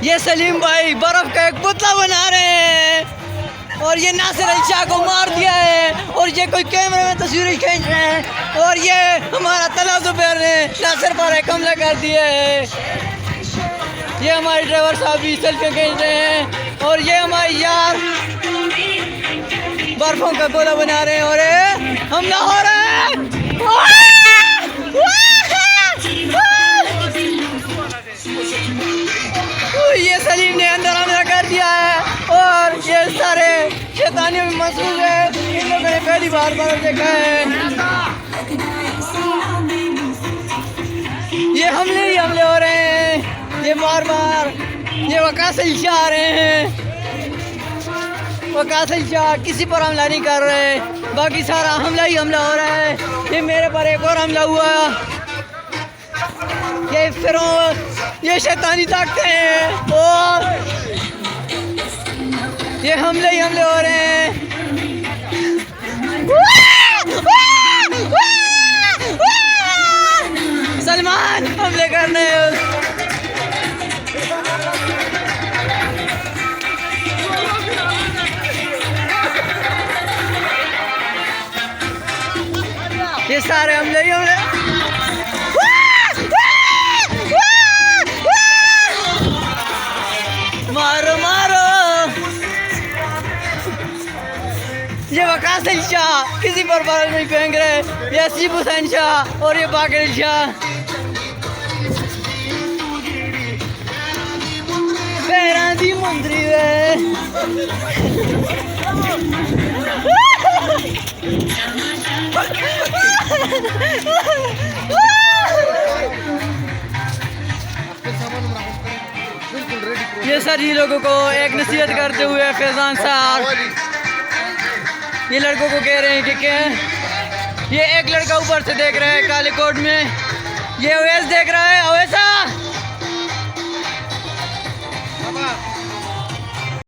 ये सलीम भाई बर्फ का एक पुतला बना रहे हैं और ये नासिर अली शाह को मार दिया है और ये कोई कैमरे में तस्वीरें खींच रहे हैं और ये हमारा तनाज़ुर पर नासिर पर हमला कर दिया है। ये हमारे ड्राइवर साहब भी सेल्फी खींच रहे हैं और ये हमारे यार बर्फों का गोला बना रहे हैं और हमला हो रहा है। ये सलीम ने अंदर हमला कर दिया है और ये सारे शैतानियों में मशहूर है। इन लोगों ने पहली बार बर्फ देखा है। ये हमले ही हमले हो रहे हैं, ये बार बार ये वकास अली शाह आ रहे हैं। वकास अली शाह किसी पर हमला नहीं कर रहे, बाकी सारा हमला ही हमला हो रहा है। ये मेरे पर एक और हमला हुआ, ये फिरौन ये शैतानी ताकतें हैं और ये हमले ही हमले हो रहे हैं। सलमान हमले कर रहे हैं। ये सारे हमले ही हमले। मारो मारो। ये वकास अली शाह किसी पर बर्फ नहीं फेंक रहे, ये असीफ हुसैन शाह और ये बाकर अली शाह। पैरां दी मुंदरी वे ये सभी लोगों को एक नसीहत करते हुए फैजान साहब ये लड़कों को कह रहे हैं कि क्या ये एक लड़का ऊपर से देख रहा है काले कोट में, ये ओवैस देख